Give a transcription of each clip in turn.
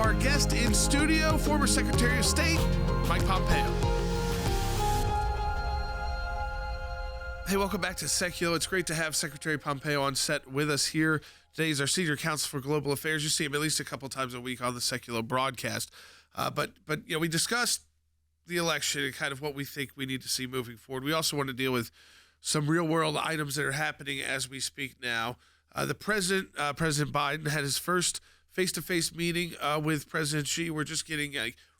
our guest in studio, former Secretary of State, Mike Pompeo. Hey, welcome back to Sekulow. It's great to have Secretary Pompeo on set with us here. Today is our Senior Counsel for Global Affairs. You see him at least a couple times a week on the Sekulow broadcast. But we discussed the election and kind of what we think we need to see moving forward. We also want to deal with some real-world items that are happening as we speak now. The President Biden, had his first face-to-face meeting with President Xi. We're just getting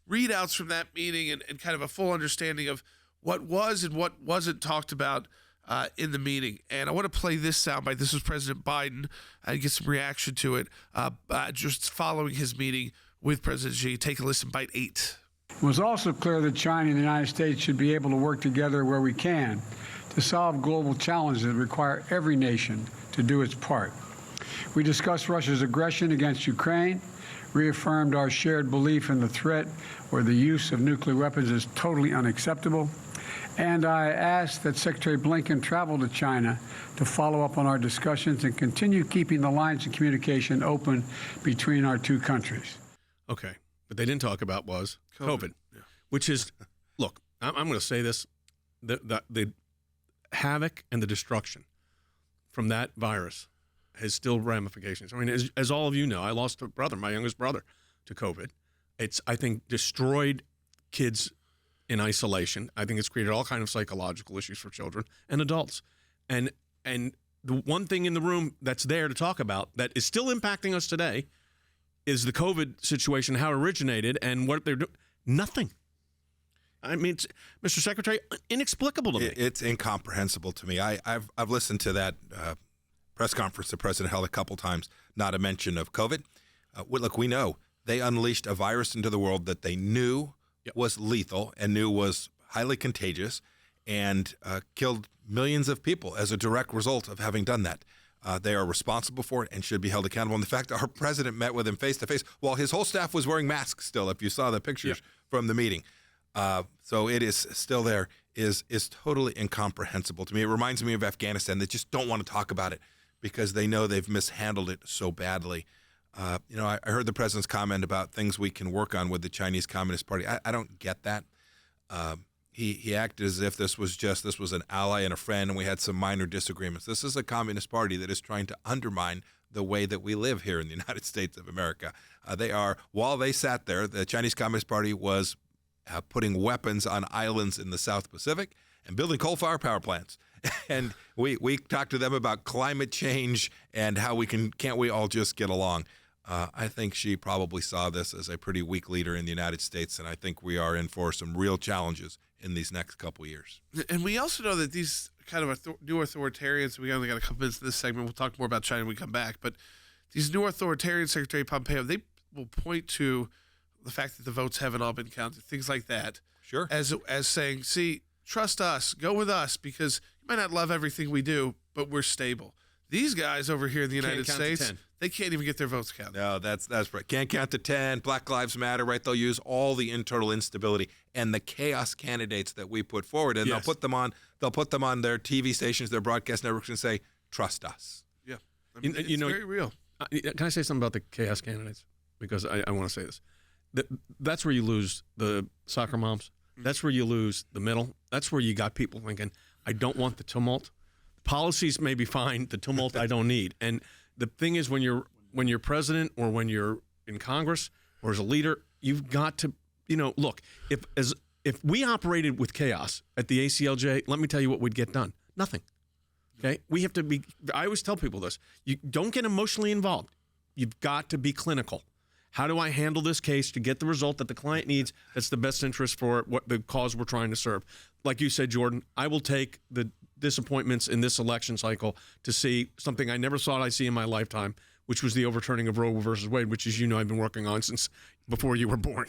readouts from that meeting and kind of a full understanding of what was and what wasn't talked about in the meeting. And I want to play this soundbite. This was President Biden and get some reaction to it just following his meeting with President Xi. Take a listen, bite 8. It was also clear that China and the United States should be able to work together where we can to solve global challenges that require every nation to do its part. We discussed Russia's aggression against Ukraine, reaffirmed our shared belief in the threat where the use of nuclear weapons is totally unacceptable, and I asked that Secretary Blinken travel to China to follow up on our discussions and continue keeping the lines of communication open between our two countries. Okay. What they didn't talk about was COVID. Yeah. Which is, look, I'm going to say this, the havoc and the destruction from that virus has still ramifications. I mean, as all of you know, I lost a brother, my youngest brother, to COVID. It's, I think, destroyed kids in isolation. I think it's created all kinds of psychological issues for children and adults. And the one thing in the room that's there to talk about that is still impacting us today is the COVID situation, how it originated and what they're doing. Nothing. I mean, it's, Mr. Secretary, inexplicable to me. It's incomprehensible to me. I've listened to that press conference the president held a couple times, not a mention of COVID. Look, we know they unleashed a virus into the world that they knew was lethal and knew was highly contagious and killed millions of people as a direct result of having done that. They are responsible for it and should be held accountable. And the fact that our president met with him face to face while his whole staff was wearing masks still, if you saw the pictures from the meeting. So it is still there, is totally incomprehensible to me. It reminds me of Afghanistan. They just don't want to talk about it because they know they've mishandled it so badly. I heard the president's comment about things we can work on with the Chinese Communist Party. I don't get that. He acted as if this was an ally and a friend, and we had some minor disagreements. This is a communist party that is trying to undermine the way that we live here in the United States of America. While they sat there, the Chinese Communist Party was putting weapons on islands in the South Pacific and building coal-fired power plants. And we talked to them about climate change and how can't we all just get along? I think she probably saw this as a pretty weak leader in the United States, and I think we are in for some real challenges in these next couple of years. And we also know that these kind of new authoritarians, we only got a couple minutes in this segment, we'll talk more about China when we come back, but these new authoritarians, Secretary Pompeo, they will point to the fact that the votes haven't all been counted, things like that. Sure. As saying, see, trust us, go with us, because you might not love everything we do, but we're stable. These guys over here in the United States, they can't even get their votes counted. No, that's right. Can't count to 10. Black Lives Matter, right? They'll use all the internal instability and the chaos candidates that we put forward, and they'll put them on their TV stations, their broadcast networks, and say, "Trust us." Yeah, I mean, it's very real. Can I say something about the chaos candidates? Because I want to say this. That's where you lose the soccer moms. That's where you lose the middle. That's where you got people thinking, "I don't want the tumult." Policies may be fine. The tumult I don't need. And the thing is, when you're president or when you're in Congress or as a leader, you've got to, look. If we operated with chaos at the ACLJ, let me tell you what we'd get done. Nothing. Okay, we have to be. I always tell people this: you don't get emotionally involved. You've got to be clinical. How do I handle this case to get the result that the client needs that's the best interest for what the cause we're trying to serve? Like you said, Jordan, I will take the disappointments in this election cycle to see something I never thought I'd see in my lifetime, which was the overturning of Roe versus Wade, which, as you know, I've been working on since before you were born.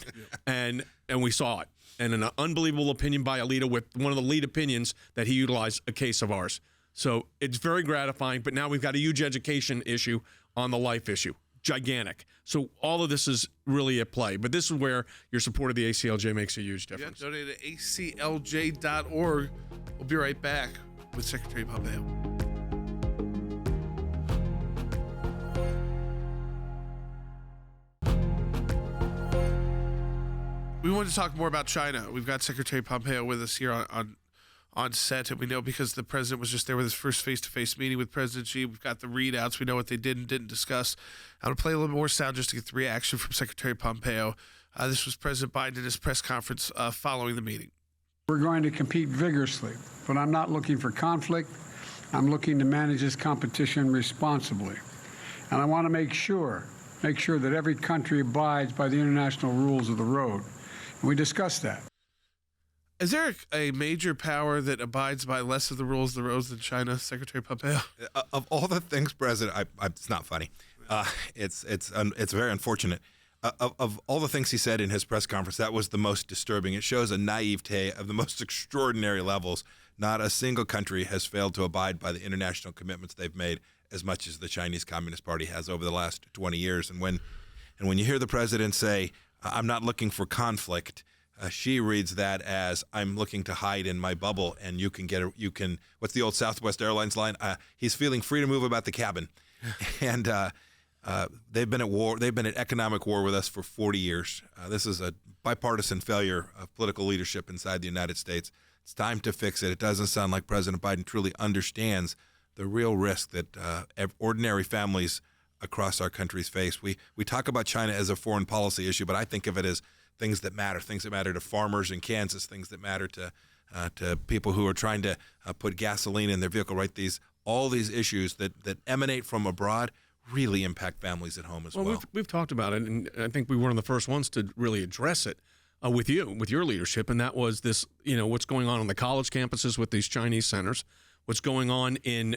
And we saw it. And an unbelievable opinion by a leader with one of the lead opinions that he utilized a case of ours. So it's very gratifying, but now we've got a huge education issue on the life issue. Gigantic. So all of this is really at play. But this is where your support of the ACLJ makes a huge difference. Yeah, donate to ACLJ.org. We'll be right back with Secretary Pompeo. We want to talk more about China. We've got Secretary Pompeo with us here on set, and we know because the president was just there with his first face-to-face meeting with President Xi. We've got the readouts. We know what they did and didn't discuss. I'm going to play a little bit more sound just to get the reaction from Secretary Pompeo. This was President Biden at his press conference following the meeting. We're going to compete vigorously, but I'm not looking for conflict. I'm looking to manage this competition responsibly. And I want to make sure that every country abides by the international rules of the road. And we discussed that. Is there a major power that abides by less of the rules of the road than China, Secretary Pompeo? Of all the things, President, it's not funny. It's very unfortunate. Of all the things he said in his press conference, that was the most disturbing. It shows a naivete of the most extraordinary levels. Not a single country has failed to abide by the international commitments they've made as much as the Chinese Communist Party has over the last 20 years. And when you hear the president say, "I'm not looking for conflict," she reads that as, "I'm looking to hide in my bubble, and you can." What's the old Southwest Airlines line? He's feeling free to move about the cabin, and they've been at war. They've been at economic war with us for 40 years. This is a bipartisan failure of political leadership inside the United States. It's time to fix it. It doesn't sound like President Biden truly understands the real risk that ordinary families across our countries face. We talk about China as a foreign policy issue, but I think of it as things that matter to farmers in Kansas, things that matter to people who are trying to put gasoline in their vehicle, right? All these issues that emanate from abroad really impact families at home as well. We've talked about it, and I think we were one of the first ones to really address it with your leadership, and that was this, what's going on the college campuses with these Chinese centers, what's going on in,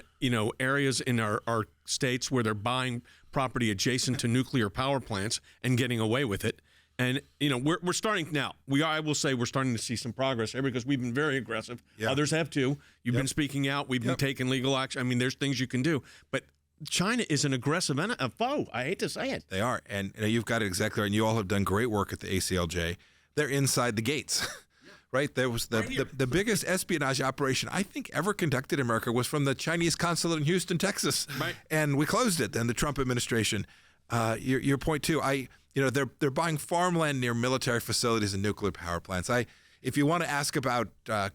areas in our states where they're buying property adjacent to nuclear power plants and getting away with it. And, we're starting now. I will say we're starting to see some progress here because we've been very aggressive. Yeah. Others have too. You've been speaking out. We've been taking legal action. I mean, there's things you can do. But China is an aggressive foe. I hate to say it. They are. And you've got it exactly right. And you all have done great work at the ACLJ. They're inside the gates. Right? There was the biggest espionage operation I think ever conducted in America was from the Chinese consulate in Houston, Texas. Right. And we closed it in the Trump administration. Your point too, they're buying farmland near military facilities and nuclear power plants. If you want to ask about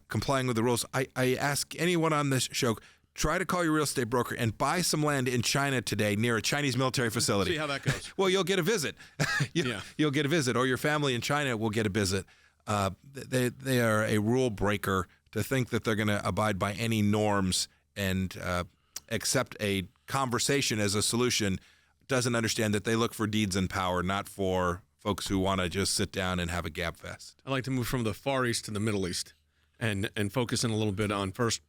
complying with the rules, I ask anyone on this show, try to call your real estate broker and buy some land in China today near a Chinese military facility. See how that goes. Well, you'll get a visit. You'll get a visit, or your family in China will get a visit. They are a rule breaker. To think that they're going to abide by any norms and accept a conversation as a solution doesn't understand that they look for deeds and power, not for folks who want to just sit down and have a gab fest. I'd like to move from the Far East to the Middle East and focus in a little bit on first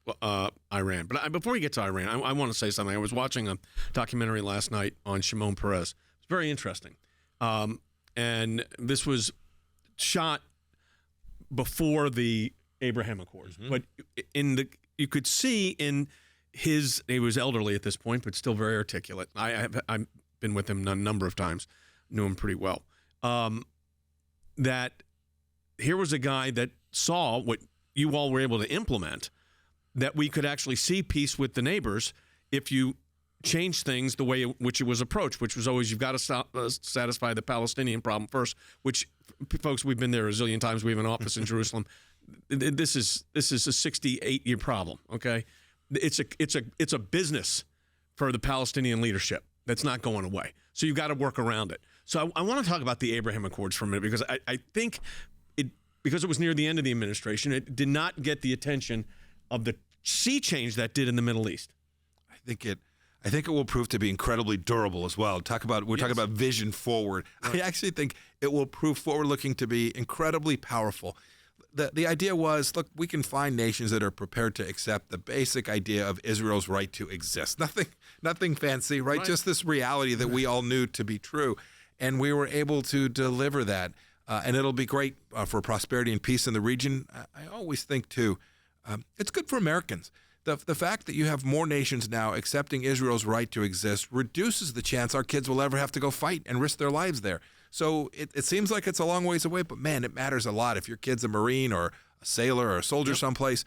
Iran. But before we get to Iran, I want to say something. I was watching a documentary last night on Shimon Peres. It's very interesting. And this was shot before the Abraham Accords. Mm-hmm. But you could see he was elderly at this point, but still very articulate. I've been with him a number of times, knew him pretty well. That here was a guy that saw what you all were able to implement, that we could actually see peace with the neighbors if you change things the way which it was approached, which was always you've got to satisfy the Palestinian problem first, which, folks, we've been there a zillion times. We have an office in Jerusalem. This is a 68-year problem, okay? It's a business for the Palestinian leadership that's not going away. So you've got to work around it. So I want to talk about the Abraham Accords for a minute because I think because it was near the end of the administration, it did not get the attention of the sea change that did in the Middle East. I think it will prove to be incredibly durable as well. Talking about vision forward. Right. I actually think it will prove forward-looking to be incredibly powerful. The idea was, look, we can find nations that are prepared to accept the basic idea of Israel's right to exist. Nothing fancy, right? Just this reality that we all knew to be true. And we were able to deliver that. And it'll be great for prosperity and peace in the region. I always think, too, it's good for Americans. The fact that you have more nations now accepting Israel's right to exist reduces the chance our kids will ever have to go fight and risk their lives there. So it seems like it's a long ways away, but man, it matters a lot. If your kid's a Marine or a sailor or a soldier someplace,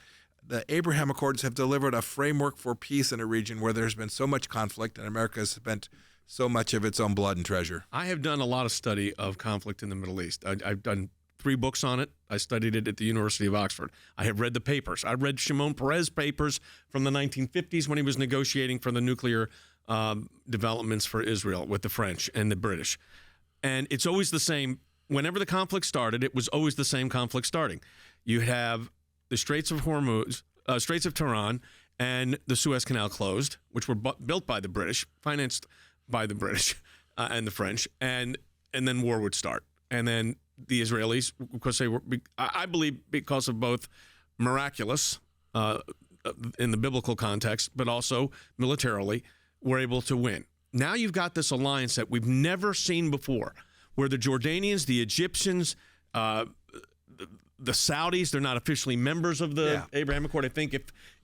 the Abraham Accords have delivered a framework for peace in a region where there's been so much conflict and America has spent so much of its own blood and treasure. I have done a lot of study of conflict in the Middle East. I've done 3 books on it. I studied it at the University of Oxford. I have read the papers. I read Shimon Peres' papers from the 1950s when he was negotiating for the nuclear developments for Israel with the French and the British. And it's always the same. Whenever the conflict started, it was always the same conflict starting. You have the Straits of Hormuz, Straits of Tehran, and the Suez Canal closed, which were built by the British, financed by the British and the French, and then war would start. And then the Israelis, because they were, I believe, because of both miraculous in the biblical context, but also militarily, were able to win. Now you've got this alliance that we've never seen before, where the Jordanians, the Egyptians, the Saudis, they're not officially members of the Abraham Accord. I think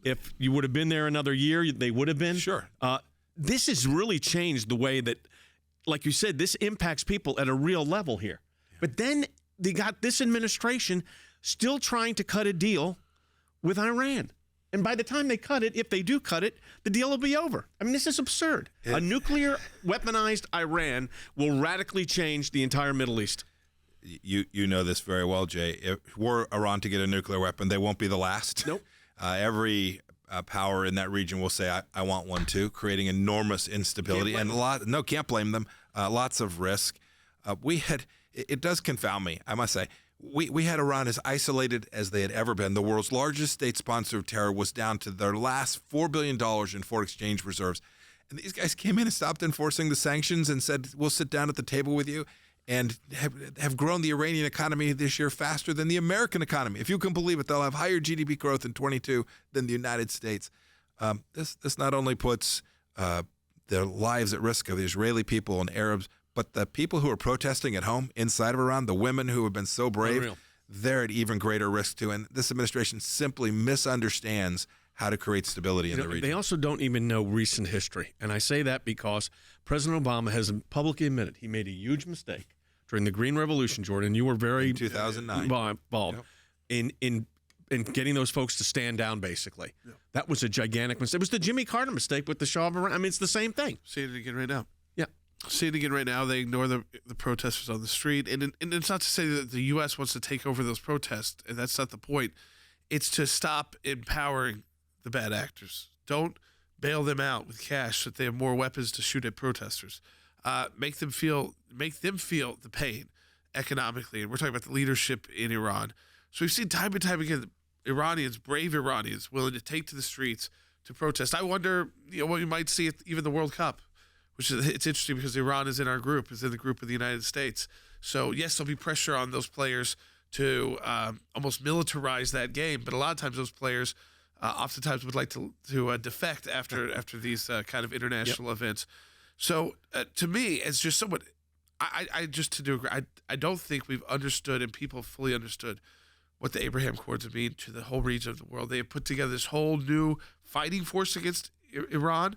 if you would have been there another year, they would have been. Sure. This has really changed the way that, like you said, this impacts people at a real level here. Yeah. But then they got this administration still trying to cut a deal with Iran. And by the time they cut it, if they do cut it, the deal will be over. I mean, this is absurd. A nuclear weaponized Iran will radically change the entire Middle East. You know this very well, Jay. If were Iran to get a nuclear weapon, they won't be the last. Nope. Every power in that region will say, I want one too, creating enormous instability. And can't blame them. Lots of risk. It does confound me, I must say. We had Iran as isolated as they had ever been. The world's largest state sponsor of terror was down to their last $4 billion in foreign exchange reserves. And these guys came in and stopped enforcing the sanctions and said, we'll sit down at the table with you, and have grown the Iranian economy this year faster than the American economy. If you can believe it, they'll have higher GDP growth in 22 than the United States. This not only puts their lives at risk of the Israeli people and Arabs, but the people who are protesting at home inside of Iran, the women who have been so brave, they're at even greater risk too. And this administration simply misunderstands how to create stability in the region. They also don't even know recent history. And I say that because President Obama has publicly admitted he made a huge mistake during the Green Revolution, Jordan. You were very in 2009 involved in getting those folks to stand down, basically. Yep. That was a gigantic mistake. It was the Jimmy Carter mistake with the Shah of Iran. I mean, it's the same thing. See it again right now. Yeah. See it again right now. They ignore the protesters on the street. And it's not to say that the U.S. wants to take over those protests, and that's not the point. It's to stop empowering the bad actors. Don't bail them out with cash so that they have more weapons to shoot at protesters. Make them feel the pain economically. And we're talking about the leadership in Iran. So we've seen time and time again Iranians, brave Iranians, willing to take to the streets to protest. I wonder, what you might see at even the World Cup, which is, it's interesting because Iran is in our group, is in the group of the United States. So yes, there'll be pressure on those players to almost militarize that game. But a lot of times those players oftentimes would like to defect after these kind of international events. So to me, it's just somewhat. I don't think we've understood and people fully understood what the Abraham Accords mean to the whole region of the world. They have put together this whole new fighting force against Iran,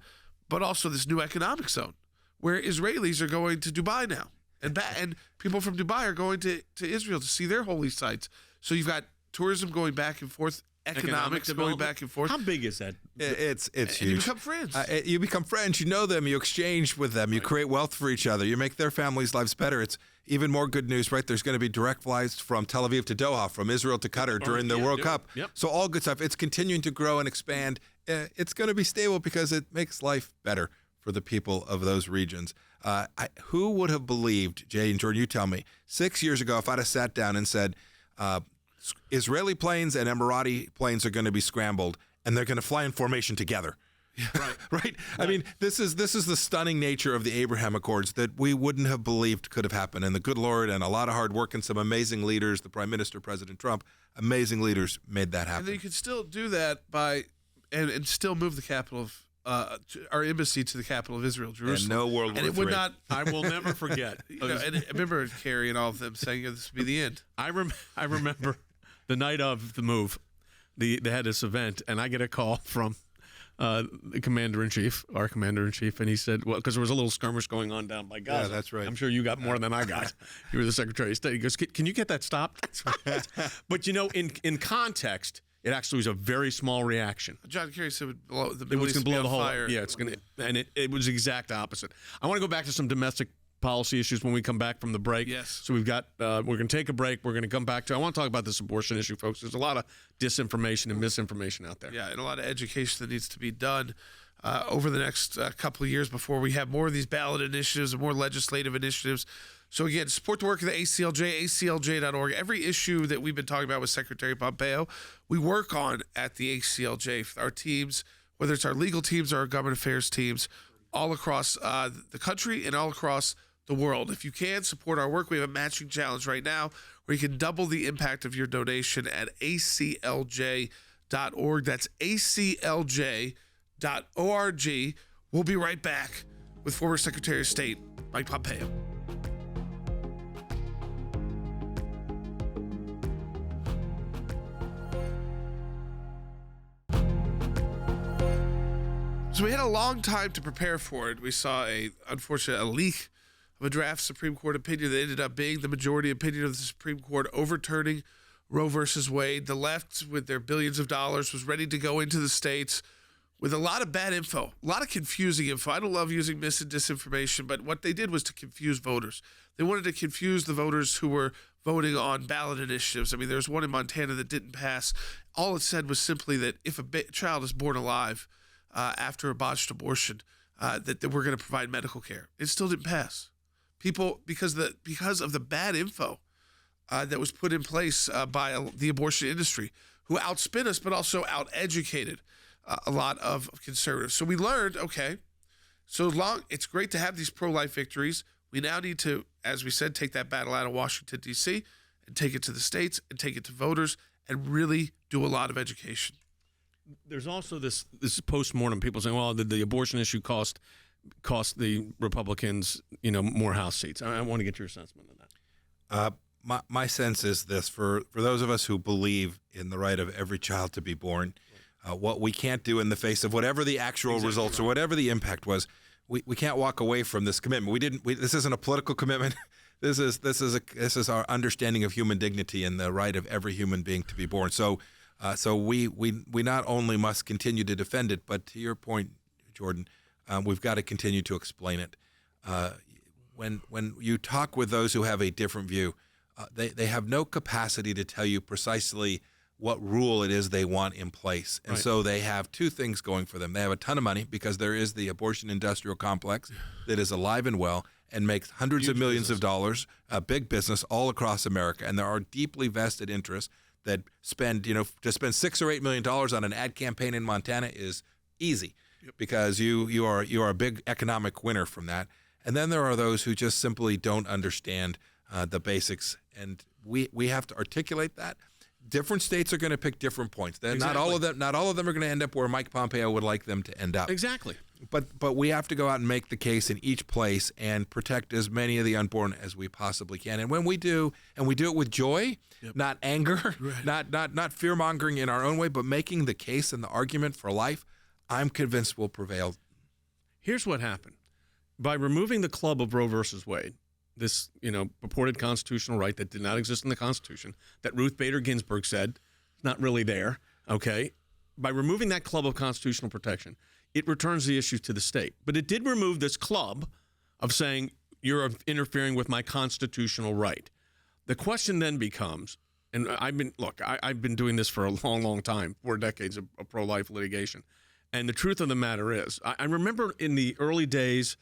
but also this new economic zone where Israelis are going to Dubai now, and people from Dubai are going to Israel to see their holy sites. So you've got tourism going back and forth. Economics going back and forth. How big is that? It's huge. You become friends. You become friends. You know them. You exchange with them. You create wealth for each other. You make their families' lives better. It's even more good news, right? There's going to be direct flights from Tel Aviv to Doha, from Israel to Qatar during the World Cup. Yep. So all good stuff. It's continuing to grow and expand. It's going to be stable because it makes life better for the people of those regions. Who would have believed, Jay and Jordan, you tell me, 6 years ago, if I'd have sat down and said, Israeli planes and Emirati planes are going to be scrambled, and they're going to fly in formation together. Right. Right? I mean, this is the stunning nature of the Abraham Accords that we wouldn't have believed could have happened. And the good Lord and a lot of hard work and some amazing leaders, the Prime Minister, President Trump, amazing leaders made that happen. And then you could still do that by and still move the capital of our embassy to the capital of Israel, Jerusalem. And no World War And it would III. not. I will never forget. And I remember Kerry and all of them saying this would be the end. I remember the night of the move, they had this event, and I get a call from the commander-in-chief, our commander-in-chief, and he said, well, because there was a little skirmish going on down by Gaza. Yeah, that's right. I'm sure you got more than I got. You were the Secretary of State. He goes, can you get that stopped? But, in context, it actually was a very small reaction. John Kerry said it was It was going to blow the whole fire. Yeah, it's going to, and it was the exact opposite. I want to go back to some domestic policy issues when we come back from the break. Yes. So we've got, we're going to take a break. We're going to come back to, I want to talk about this abortion issue, folks. There's a lot of disinformation and misinformation out there. Yeah, and a lot of education that needs to be done over the next couple of years before we have more of these ballot initiatives and more legislative initiatives. So again, support the work of the ACLJ, aclj.org. Every issue that we've been talking about with Secretary Pompeo, we work on at the ACLJ. Our teams, whether it's our legal teams or our government affairs teams, all across the country and all across the world. If you can support our work, we have a matching challenge right now where you can double the impact of your donation at aclj.org. That's aclj.org. We'll be right back with former Secretary of State Mike Pompeo. So we had a long time to prepare for it. We saw unfortunately, a leak of a draft Supreme Court opinion that ended up being the majority opinion of the Supreme Court overturning Roe versus Wade. The left, with their billions of dollars, was ready to go into the states with a lot of bad info, a lot of confusing info. I don't love using mis and disinformation, but what they did was to confuse voters. They wanted to confuse the voters who were voting on ballot initiatives. I mean, there was one in Montana that didn't pass. All it said was simply that if a child is born alive after a botched abortion, that we're going to provide medical care. It still didn't pass. People, because of the bad info that was put in place by the abortion industry, who outspin us but also outeducated a lot of conservatives. So we learned, okay, so long it's great to have these pro-life victories. We now need to, as we said, take that battle out of Washington, D.C., and take it to the states and take it to voters and really do a lot of education. There's also this post-mortem, people saying, well, did the abortion issue cost the Republicans, more House seats? I want to get your assessment on that. My sense is this: for those of us who believe in the right of every child to be born, what we can't do in the face of whatever the actual results or whatever the impact was, we can't walk away from this commitment. This isn't a political commitment. This is our understanding of human dignity and the right of every human being to be born. So we not only must continue to defend it, but to your point, Jordan, we've got to continue to explain it. When you talk with those who have a different view, they have no capacity to tell you precisely what rule it is they want in place. And so they have two things going for them. They have a ton of money because there is the abortion industrial complex that is alive and well and makes hundreds of millions of dollars, a big business all across America. And there are deeply vested interests that spend, to spend $6 or $8 million on an ad campaign in Montana is easy because you are a big economic winner from that. And then there are those who just simply don't understand the basics. And we have to articulate that. Different states are going to pick different points. Not all of them are going to end up where Mike Pompeo would like them to end up. Exactly. But we have to go out and make the case in each place and protect as many of the unborn as we possibly can. And when we do, and we do it with joy, not anger, not fear-mongering in our own way, but making the case and the argument for life, I'm convinced will prevail. Here's what happened. By removing the club of Roe versus Wade, this, purported constitutional right that did not exist in the Constitution, that Ruth Bader Ginsburg said is not really there, okay? By removing that club of constitutional protection, it returns the issue to the state. But it did remove this club of saying you're interfering with my constitutional right. The question then becomes, and I've been doing this for a long, long time, 4 decades of pro-life litigation. And the truth of the matter is, I remember in the early days,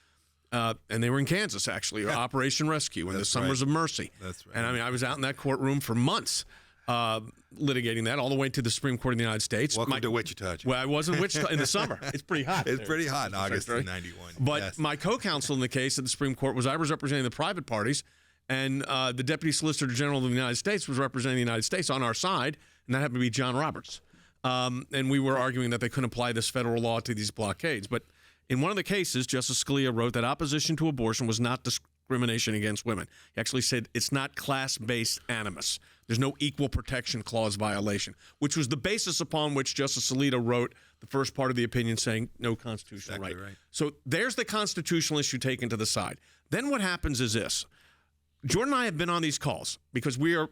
and they were in Kansas, actually, Operation Rescue and the Summers of Mercy. That's right. And I was out in that courtroom for months litigating that all the way to the Supreme Court of the United States. Welcome to Wichita. Well, I was in Wichita in the summer. It's pretty hot. It's pretty hot in August of 91. But my co-counsel in the case at the Supreme Court I was representing the private parties, and the Deputy Solicitor General of the United States was representing the United States on our side, and that happened to be John Roberts. And we were arguing that they couldn't apply this federal law to these blockades. But in one of the cases, Justice Scalia wrote that opposition to abortion was not discrimination against women. He actually said it's not class-based animus. There's no equal protection clause violation, which was the basis upon which Justice Alito wrote the first part of the opinion saying no constitutional right. So there's the constitutional issue taken to the side. Then what happens is this. Jordan and I have been on these calls because we've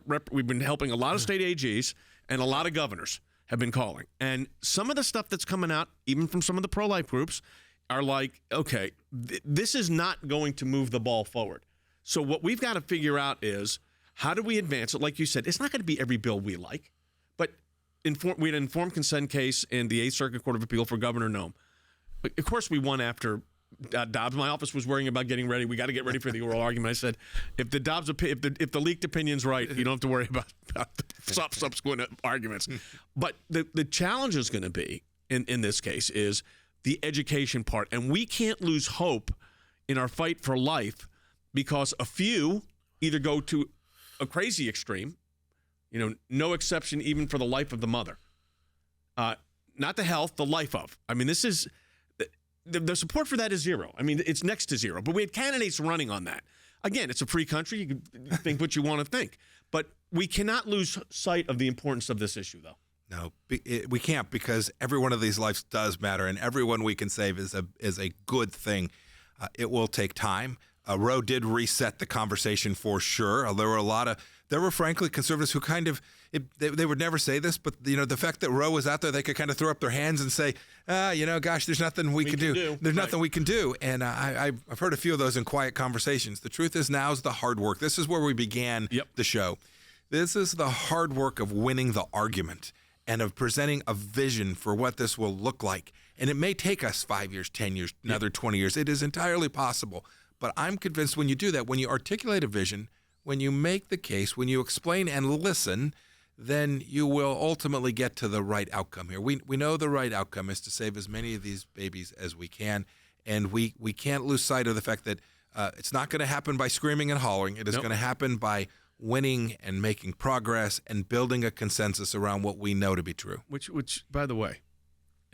been helping a lot of state AGs and a lot of governors have been calling. And some of the stuff that's coming out, even from some of the pro-life groups, are like, okay, this is not going to move the ball forward. So what we've got to figure out is, how do we advance it? Like you said, it's not going to be every bill we like, but we had an informed consent case in the 8th Circuit Court of Appeal for Governor Noem. Of course, we won after Dobbs. My office was worrying about getting ready. We got to get ready for the oral argument. I said, if the leaked opinion's right, you don't have to worry about the subsequent arguments. But the challenge is going to be, in this case, is the education part. And we can't lose hope in our fight for life because a few either go to a crazy extreme, no exception even for the life of the mother. Not the health, the life of. I mean, this is... The support for that is zero. I mean, it's next to zero. But we had candidates running on that. Again, it's a free country. You can think what you want to think. But we cannot lose sight of the importance of this issue, though. No, we can't, because every one of these lives does matter, and everyone we can save is a good thing. It will take time. Roe did reset the conversation for sure. There were frankly conservatives who kind of, they would never say this, but the fact that Roe was out there, they could kind of throw up their hands and say, gosh, there's nothing we can do. There's nothing we can do. And I've heard a few of those in quiet conversations. The truth is, now's the hard work. This is where we began the show. This is the hard work of winning the argument and of presenting a vision for what this will look like. And it may take us 5 years, 10 years, another 20 years. It is entirely possible. But I'm convinced when you do that, when you articulate a vision, when you make the case, when you explain and listen, then you will ultimately get to the right outcome here. We know the right outcome is to save as many of these babies as we can, and we can't lose sight of the fact that it's not going to happen by screaming and hollering. It is going to happen by winning and making progress and building a consensus around what we know to be true. Which, by the way,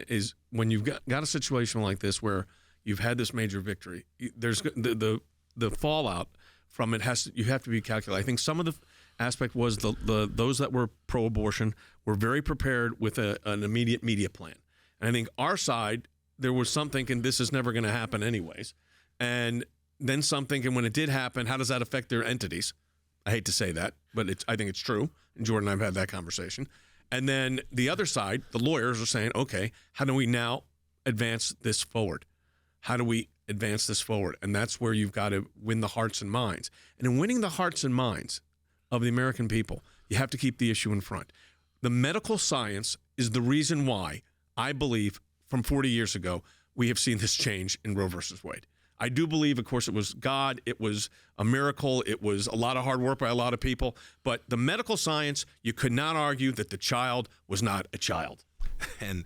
is when you've got a situation like this where you've had this major victory, there's the fallout from it you have to be calculated. I think some of the aspect was those that were pro-abortion were very prepared with an immediate media plan. And I think our side, there was some thinking this is never going to happen anyways. And then some thinking when it did happen, how does that affect their entities? I hate to say that, but I think it's true. And Jordan and I have had that conversation. And then the other side, the lawyers are saying, okay, how do we now advance this forward? How do we advance this forward? And that's where you've got to win the hearts and minds. And in winning the hearts and minds of the American people, you have to keep the issue in front. The medical science is the reason why I believe from 40 years ago, we have seen this change in Roe versus Wade. I do believe, of course, it was God. It was a miracle. It was a lot of hard work by a lot of people. But the medical science, you could not argue that the child was not a child. And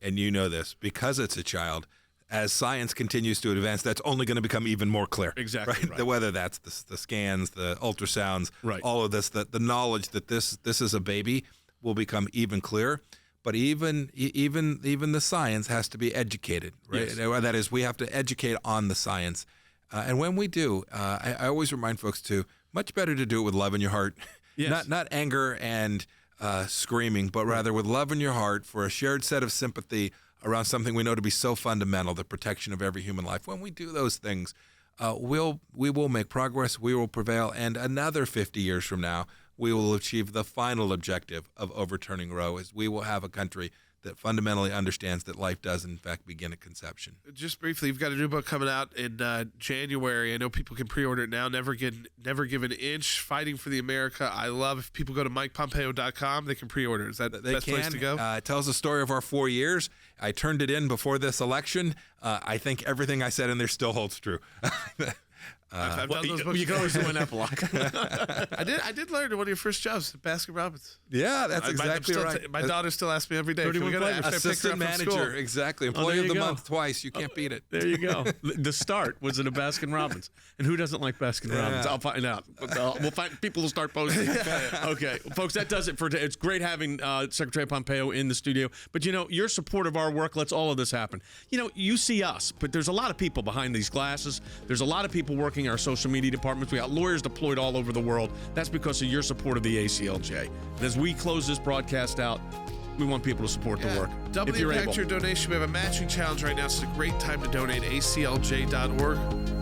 you know this, because it's a child, as science continues to advance, that's only going to become even more clear. Exactly. Right? Whether that's the scans, the ultrasounds, all of this, the knowledge that this is a baby will become even clearer. But even the science has to be educated, right? Yes. That is, we have to educate on the science. And when we do, I always remind folks to, much better to do it with love in your heart, not anger and screaming, but rather with love in your heart for a shared set of sympathy around something we know to be so fundamental, the protection of every human life. When we do those things, we will make progress, we will prevail, and another 50 years from now, we will achieve the final objective of overturning Roe, as we will have a country that fundamentally understands that life does, in fact, begin at conception. Just briefly, you've got a new book coming out in January. I know people can pre-order it now. Never Give an Inch, Fighting for the America I Love. If people go to MikePompeo.com, they can pre-order. Is that the best place to go? It tells the story of our 4 years. I turned it in before this election. I think everything I said in there still holds true. I've done those books. You can always do an epilogue. I did learn one of your first jobs at Baskin Robbins. Yeah, that's exactly right. My daughter still asks me every day. Assistant manager, exactly. Employee of the month twice. You can't beat it. There you go. The start was at a Baskin Robbins. And who doesn't like Baskin Robbins? I'll find out. We'll find people will start posting. Okay, folks, that does it for today. It's great having Secretary Pompeo in the studio. But, your support of our work lets all of this happen. You see us, but there's a lot of people behind these glasses. There's a lot of people working our social media departments. We got lawyers deployed all over the world. That's because of your support of the ACLJ. And as we close this broadcast out, we want people to support the work. Double impact your donation. We have a matching challenge right now. It's a great time to donate. ACLJ.org.